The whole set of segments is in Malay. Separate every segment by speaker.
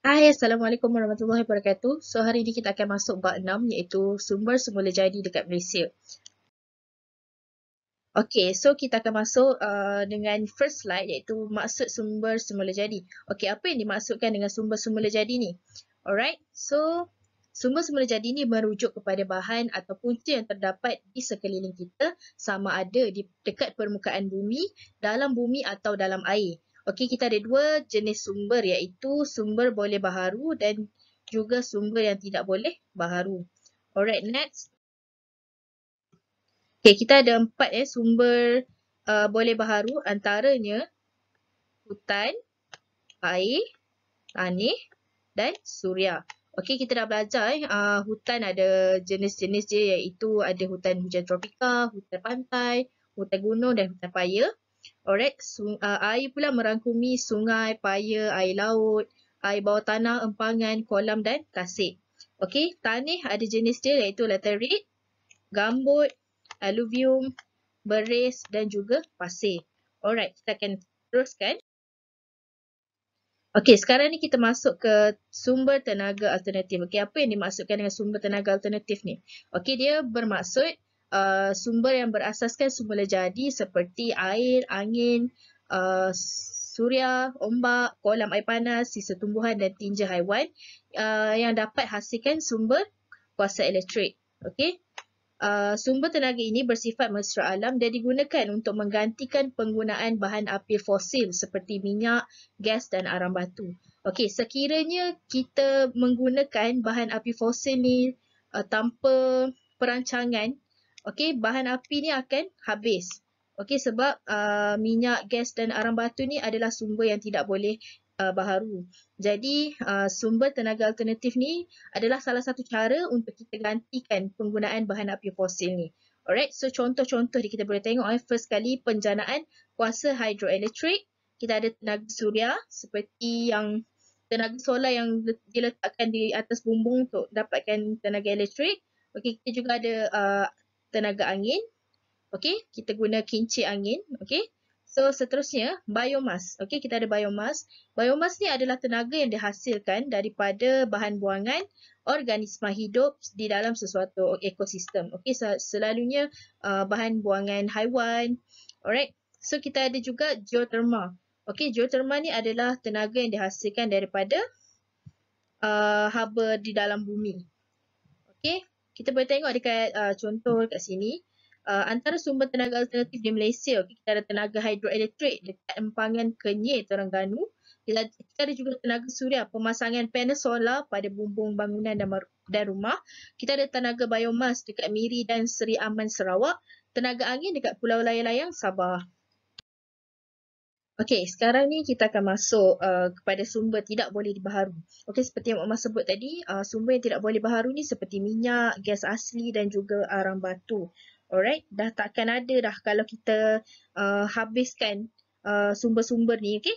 Speaker 1: Hai, Assalamualaikum warahmatullahi wabarakatuh. So, hari ini kita akan masuk bab 6 iaitu sumber semula jadi dekat Malaysia. Okey, so kita akan masuk dengan first slide iaitu maksud sumber semula jadi. Okey, apa yang dimaksudkan dengan sumber semula jadi ni? Alright, so sumber semula jadi ni merujuk kepada bahan atau punca yang terdapat di sekeliling kita sama ada di dekat permukaan bumi, dalam bumi atau dalam air. Okey, kita ada dua jenis sumber iaitu sumber boleh baharu dan juga sumber yang tidak boleh baharu. Alright, next. Okay, kita ada 4 sumber boleh baharu, antaranya hutan, air, tanah dan suria. Okey, kita dah belajar hutan ada jenis-jenis dia iaitu ada hutan hujan tropika, hutan pantai, hutan gunung dan hutan paya. Alright, air pula merangkumi sungai, paya, air laut, air bawah tanah, empangan, kolam dan tasik. Okey, tanah ada jenis dia iaitu laterite, gambut, alluvium, beris dan juga pasir. Alright, kita akan teruskan. Okey, sekarang ni kita masuk ke sumber tenaga alternatif. Okey, apa yang dimaksudkan dengan sumber tenaga alternatif ni? Okey, dia bermaksud sumber yang berasaskan semula jadi seperti air, angin, suria, ombak, kolam air panas, sisa tumbuhan dan tinja haiwan yang dapat hasilkan sumber kuasa elektrik. Okey. Sumber tenaga ini bersifat mesra alam dan digunakan untuk menggantikan penggunaan bahan api fosil seperti minyak, gas dan arang batu. Okey, sekiranya kita menggunakan bahan api fosil ni tanpa perancangan, okey, bahan api ni akan habis. Okey, sebab minyak, gas dan arang batu ni adalah sumber yang tidak boleh baharu. Jadi, sumber tenaga alternatif ni adalah salah satu cara untuk kita gantikan penggunaan bahan api fosil ni. Alright, so contoh-contoh kita boleh tengok first kali penjanaan kuasa hidroelektrik. Kita ada tenaga suria seperti yang tenaga solar yang diletakkan di atas bumbung untuk dapatkan tenaga elektrik. Okey, kita juga ada tenaga angin. Okey, kita guna kincir angin. Okey. So, seterusnya, biomas. Okey, kita ada biomas. Biomas ni adalah tenaga yang dihasilkan daripada bahan buangan organisma hidup di dalam sesuatu ekosistem. Okey, selalunya bahan buangan haiwan. Alright. So, kita ada juga geothermal. Okey, geothermal ni adalah tenaga yang dihasilkan daripada haba di dalam bumi. Okey, kita boleh tengok dekat contoh dekat sini. Antara sumber tenaga alternatif di Malaysia, kita ada tenaga hidroelektrik dekat empangan Kenyir, Terengganu. Kita ada juga tenaga suria, pemasangan panel solar pada bumbung bangunan dan rumah. Kita ada tenaga biomas dekat Miri dan Seri Aman, Sarawak. Tenaga angin dekat Pulau Layang-Layang, Sabah. Okey, sekarang ni kita akan masuk kepada sumber tidak boleh dibaharu. Okey, seperti yang Mak sebut tadi, sumber yang tidak boleh baharu ni seperti minyak, gas asli dan juga arang batu. Alright, dah takkan ada dah kalau kita habiskan sumber-sumber ni, okey?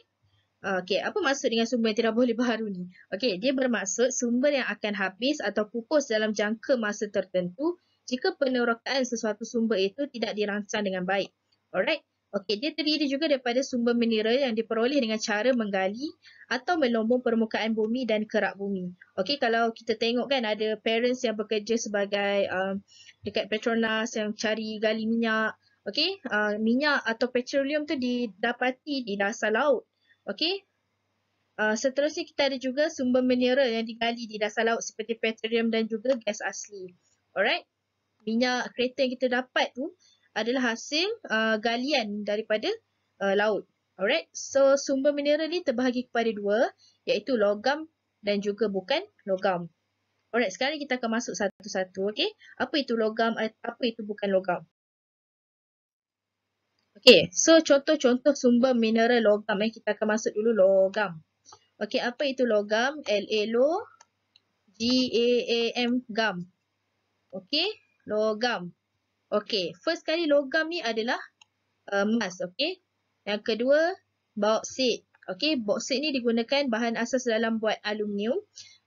Speaker 1: Okey, apa maksud dengan sumber yang tidak boleh baharu ni? Okey, dia bermaksud sumber yang akan habis atau pupus dalam jangka masa tertentu jika penerokaan sesuatu sumber itu tidak dirancang dengan baik. Alright. Okey, dia terdiri juga daripada sumber mineral yang diperoleh dengan cara menggali atau melombong permukaan bumi dan kerak bumi. Okey, kalau kita tengok kan ada parents yang bekerja sebagai dekat Petronas yang cari gali minyak. Okey, minyak atau petroleum tu didapati di dasar laut. Okey. Seterusnya kita ada juga sumber mineral yang digali di dasar laut seperti petroleum dan juga gas asli. Alright. Minyak kereta yang kita dapat tu adalah hasil galian daripada laut. Alright. So, sumber mineral ni terbahagi kepada dua iaitu logam dan juga bukan logam. Alright, sekarang kita akan masuk satu-satu. Okay. Apa itu logam, apa itu bukan logam? Okay, so contoh-contoh sumber mineral logam. Kita akan masuk dulu logam. Okey, apa itu logam? L-A-L-O, G-A-A-M, gam. Okey, logam. Okey, first kali logam ni adalah emas. Okey. Yang kedua, bauksit. Okey, bauksit ni digunakan bahan asas dalam buat aluminium.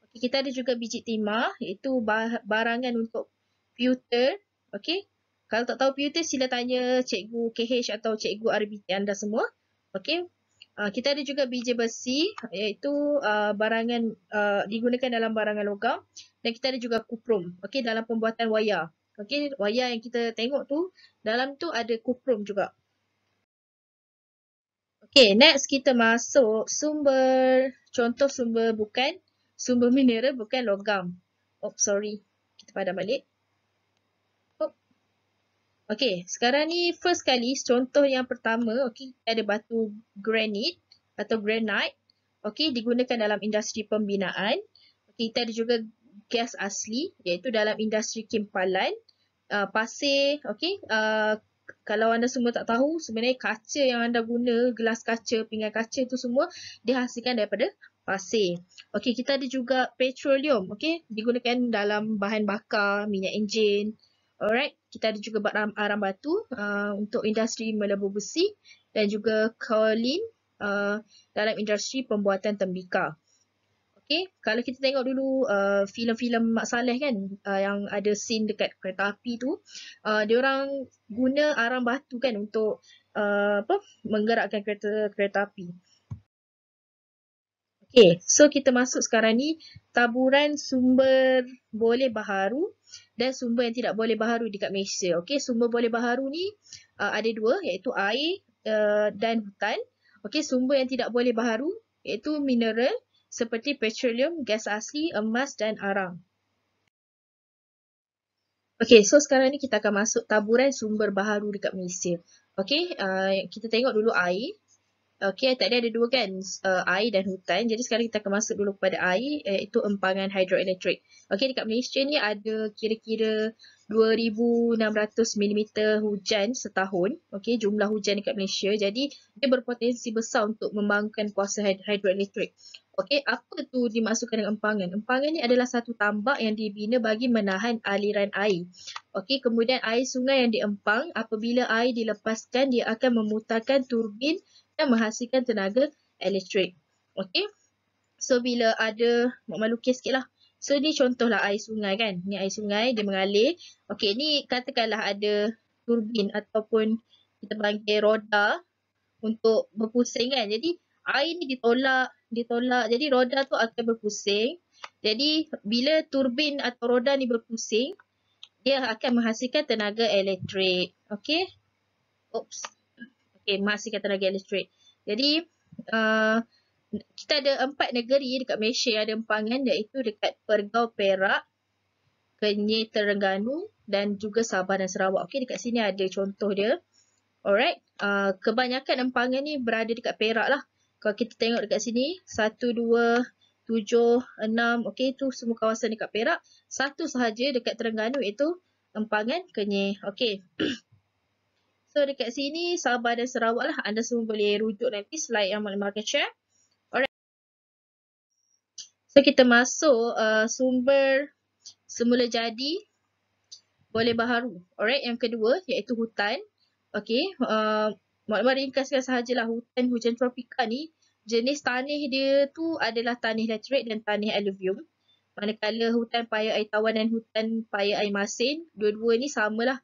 Speaker 1: Okey, kita ada juga biji timah, iaitu barangan untuk pewter. Okey. Kalau tak tahu pewter, sila tanya cikgu KH atau cikgu RBT anda semua. Okey. Kita ada juga biji besi, iaitu barangan digunakan dalam barangan logam, dan kita ada juga kuprum, okey, dalam pembuatan wayar. Okey, wayar yang kita tengok tu dalam tu ada kuprum juga. Okey, next kita masuk contoh sumber bukan sumber mineral, bukan logam. Oh, sorry. Kita padam balik. Okey, sekarang ni first kali contoh yang pertama, okey, ada batu granit atau granite. Okey, digunakan dalam industri pembinaan. Okey, kita ada juga gas asli iaitu dalam industri kimpalan, pasir, okey. Kalau anda semua tak tahu, sebenarnya kaca yang anda guna, gelas kaca, pinggan kaca tu semua dihasilkan daripada pasir. Okey, kita ada juga petroleum, okey, digunakan dalam bahan bakar, minyak enjin. Alright, kita ada juga arang batu untuk industri melebur besi dan juga kaolin dalam industri pembuatan tembikar. Okay, kalau kita tengok dulu filem-filem Mak Saleh kan, yang ada scene dekat kereta api tu, diorang guna arang batu kan untuk menggerakkan kereta api. Okay, so kita masuk sekarang ni taburan sumber boleh baharu dan sumber yang tidak boleh baharu dekat Malaysia. Okay, sumber boleh baharu ni ada dua, iaitu air dan hutan. Okay, sumber yang tidak boleh baharu iaitu mineral seperti petroleum, gas asli, emas dan arang. Okay, so sekarang ni kita akan masuk taburan sumber baharu dekat Malaysia. Okay, kita tengok dulu air. Okay, tadi ada dua kan, air dan hutan. Jadi sekarang kita akan masuk dulu kepada air, iaitu empangan hidroelektrik. Okay, dekat Malaysia ni ada kira-kira 2,600 mm hujan setahun. Okay, jumlah hujan dekat Malaysia. Jadi dia berpotensi besar untuk membangunkan kuasa hidroelektrik. Okay, apa tu dimaksudkan dengan empangan? Empangan ni adalah satu tambak yang dibina bagi menahan aliran air. Okay, kemudian air sungai yang diempang, apabila air dilepaskan, dia akan memutarkan turbin dan menghasilkan tenaga elektrik. Okey. So bila ada, Mak melukis sikit lah. So ni contohlah air sungai kan. Ni air sungai, dia mengalir. Okey, ni katakanlah ada turbin ataupun kita panggil roda untuk berpusing kan. Jadi air ni ditolak. Jadi roda tu akan berpusing. Jadi bila turbin atau roda ni berpusing, dia akan menghasilkan tenaga elektrik. Okey. Oops. Okay, menghasilkan tenaga elektrik. Jadi, kita ada 4 negeri dekat Malaysia yang ada empangan, iaitu dekat Pergau Perak, Kenyir Terengganu dan juga Sabah dan Sarawak. Okay, dekat sini ada contoh dia. Alright, kebanyakan empangan ni berada dekat Perak lah. Kalau kita tengok dekat sini, 1, 2, 7, 6, okay, tu semua kawasan dekat Perak. Satu sahaja dekat Terengganu iaitu empangan Kenyir. Okay. So dekat sini Sabah dan Sarawak lah. Anda semua boleh rujuk nanti slide yang Mak akan share. Alright. So kita masuk sumber semula jadi boleh baharu. Alright, yang kedua iaitu hutan. Okay, Mak ringkaskan sahajalah hutan hujan tropika ni. Jenis tanah dia tu adalah tanah laterite dan tanah alluvium. Manakala hutan paya air tawan dan hutan paya air masin, dua-dua ni samalah.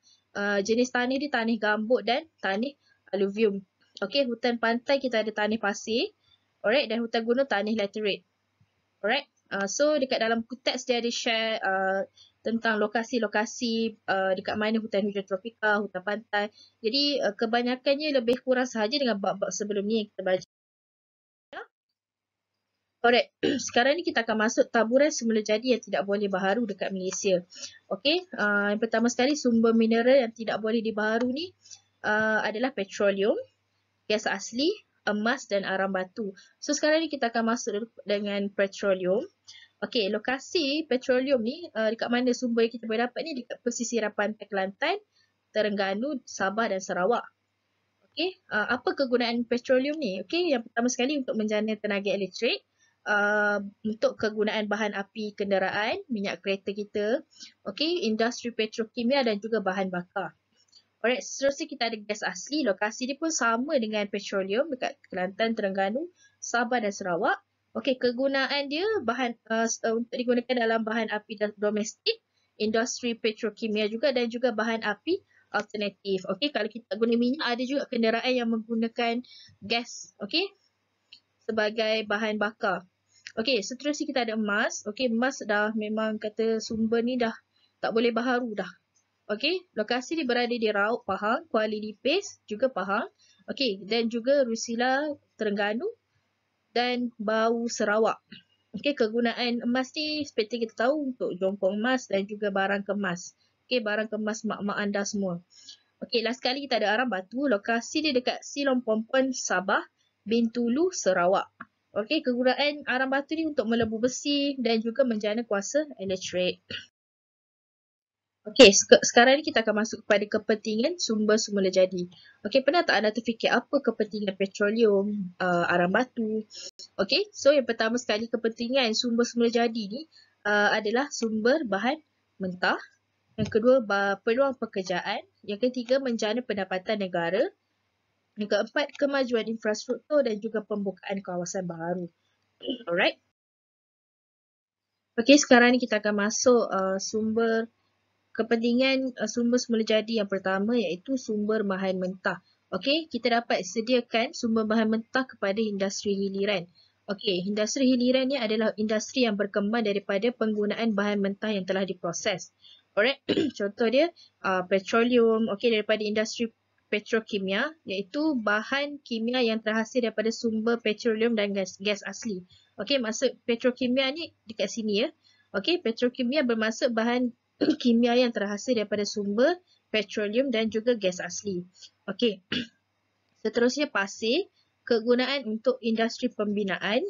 Speaker 1: Jenis tanah dia tanah gambut dan tanah alluvium. Okey, hutan pantai kita ada tanah pasir. Alright, dan hutan gunung tanah laterite. Alright. So dekat dalam teks dia ada share tentang lokasi-lokasi dekat mana hutan hujan tropika, hutan pantai. Jadi kebanyakannya lebih kurang sahaja dengan bab-bab sebelum ni yang kita baca. Alright, sekarang ni kita akan masuk taburan semula jadi yang tidak boleh baharu dekat Malaysia. Okey, yang pertama sekali sumber mineral yang tidak boleh dibaharu ni adalah petroleum, gas asli, emas dan arang batu. So sekarang ni kita akan masuk dengan petroleum. Okey, lokasi petroleum ni dekat mana sumber yang kita boleh dapat ni dekat pesisiran pantai Kelantan, Terengganu, Sabah dan Sarawak. Okey, apa kegunaan petroleum ni? Okey, yang pertama sekali untuk menjana tenaga elektrik. Untuk kegunaan bahan api kenderaan, minyak kereta kita, okay, industri petrokimia dan juga bahan bakar. Alright, seterusnya kita ada gas asli. Lokasi dia pun sama dengan petroleum dekat Kelantan, Terengganu, Sabah dan Sarawak. Okay, kegunaan dia bahan untuk digunakan dalam bahan api domestik, industri petrokimia juga dan juga bahan api alternatif. Okay, kalau kita guna minyak, ada juga kenderaan yang menggunakan gas. Okay. sebagai bahan bakar. Okey, seterusnya kita ada emas. Okey, emas dah memang kata sumber ni dah tak boleh baharu dah. Okey, lokasi dia berada di Raub, Pahang, Kuala Lipis juga Pahang. Okey, dan juga Rusila, Terengganu dan Bau, Sarawak. Okey, kegunaan emas ni seperti kita tahu untuk jompong emas dan juga barang kemas. Okey, barang kemas mak-mak anda semua. Okey, last sekali kita ada Arang Batu. Lokasi dia dekat Silom Pompon, Sabah, Bintulu, Sarawak. Okey, kegunaan Arang Batu ni untuk melebu besi dan juga menjana kuasa elektrik. Okey, sekarang ni kita akan masuk kepada kepentingan sumber semula jadi. Okey, pernah tak anda terfikir apa kepentingan petroleum, arang batu? Okey, so yang pertama sekali kepentingan sumber semula jadi ni adalah sumber bahan mentah. Yang kedua, peluang pekerjaan. Yang ketiga, menjana pendapatan negara. Yang keempat, kemajuan infrastruktur dan juga pembukaan kawasan baru. Alright. Okey, sekarang ni kita akan masuk sumber kepentingan sumber semula jadi yang pertama iaitu sumber bahan mentah. Okey, kita dapat sediakan sumber bahan mentah kepada industri hiliran. Okey, industri hiliran ni adalah industri yang berkembang daripada penggunaan bahan mentah yang telah diproses. Alright, contoh dia petroleum, okey, daripada industri petrokimia iaitu bahan kimia yang terhasil daripada sumber petroleum dan gas asli. Okey, maksud petrokimia ni dekat sini ya. Okey, petrokimia bermaksud bahan kimia yang terhasil daripada sumber petroleum dan juga gas asli. Okey. Seterusnya pasir, kegunaan untuk industri pembinaan.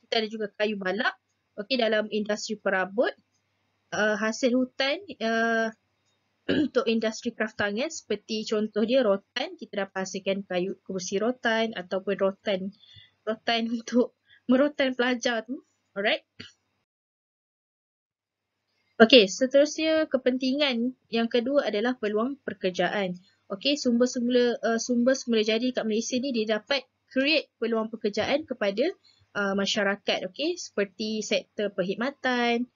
Speaker 1: Kita ada juga kayu balak. Okey, dalam industri perabot, hasil hutan untuk industri kraftangan seperti contoh dia rotan, kita dapat hasilkan kayu kerusi rotan ataupun rotan untuk merotan pelajar tu. Alright. Okey, seterusnya kepentingan yang kedua adalah peluang pekerjaan. Okey, sumber semula jadi kat Malaysia ni dia dapat create peluang pekerjaan kepada masyarakat, okey, seperti sektor perkhidmatan,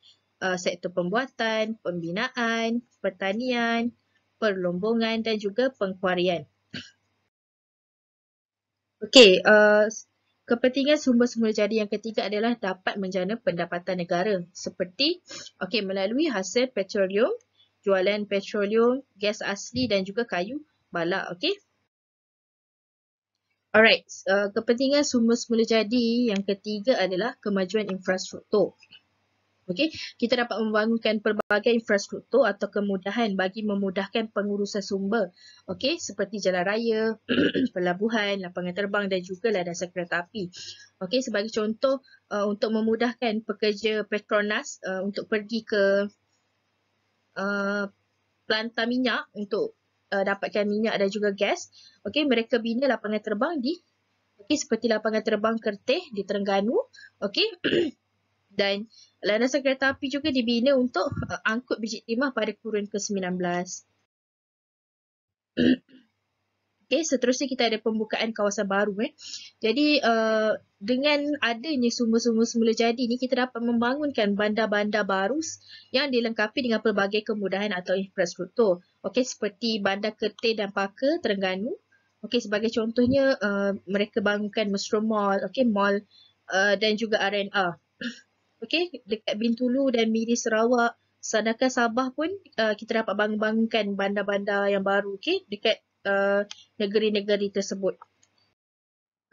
Speaker 1: sektor pembuatan, pembinaan, pertanian, perlombongan dan juga pengkuarian. Okey, kepentingan sumber semula jadi yang ketiga adalah dapat menjana pendapatan negara seperti melalui hasil petroleum, jualan petroleum, gas asli dan juga kayu balak. Okey. Alright, kepentingan sumber semula jadi yang ketiga adalah kemajuan infrastruktur. Okey, kita dapat membangunkan pelbagai infrastruktur atau kemudahan bagi memudahkan pengurusan sumber. Okey, seperti jalan raya, pelabuhan, lapangan terbang dan juga landasan kereta api. Okey, sebagai contoh untuk memudahkan pekerja Petronas untuk pergi ke pelantar minyak untuk dapatkan minyak dan juga gas. Okey, mereka bina lapangan terbang seperti lapangan terbang Kerteh di Terengganu. Okey. Dan landasan kereta api juga dibina untuk angkut biji timah pada kurun ke-19. Okey, seterusnya kita ada pembukaan kawasan baru. Jadi dengan adanya sumber-sumber semula jadi ni, kita dapat membangunkan bandar-bandar baru yang dilengkapi dengan pelbagai kemudahan atau infrastruktur. Okey, seperti bandar Kerteh dan Paka, Terengganu. Okey, sebagai contohnya mereka bangunkan Mesro Mall, mall dan juga R&R. Okey, dekat Bintulu dan Miri Sarawak, sedangkan Sabah pun kita dapat bangunkan bandar-bandar yang baru dekat negeri-negeri tersebut.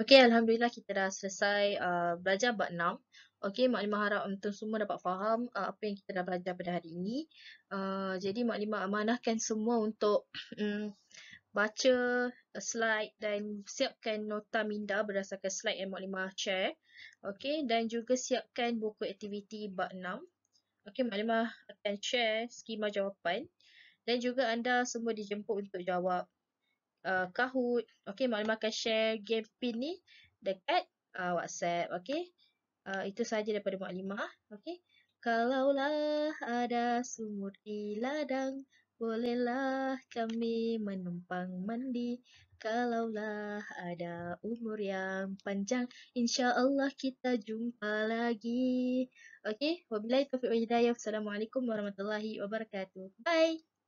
Speaker 1: Okey, alhamdulillah kita dah selesai belajar bab 6. Okey, Maklimah harap antum semua dapat faham apa yang kita dah belajar pada hari ini. Jadi Maklimah amanahkan semua untuk baca slide dan siapkan nota minda berdasarkan slide yang Maklimah share. Okey, dan juga siapkan buku aktiviti bab 6. Okey, Maklimah akan share skema jawapan dan juga anda semua dijemput untuk jawab Kahoot. Okey, Maklimah akan share game pin ni dekat WhatsApp. Okey, itu sahaja daripada Maklimah. Okey, kalaulah ada sumur di ladang, bolehlah kami menumpang mandi. Kalaulah ada umur yang panjang, insya-Allah kita jumpa lagi. Okey, wabillahi taufiq wal hidayah. Assalamualaikum warahmatullahi wabarakatuh. Bye.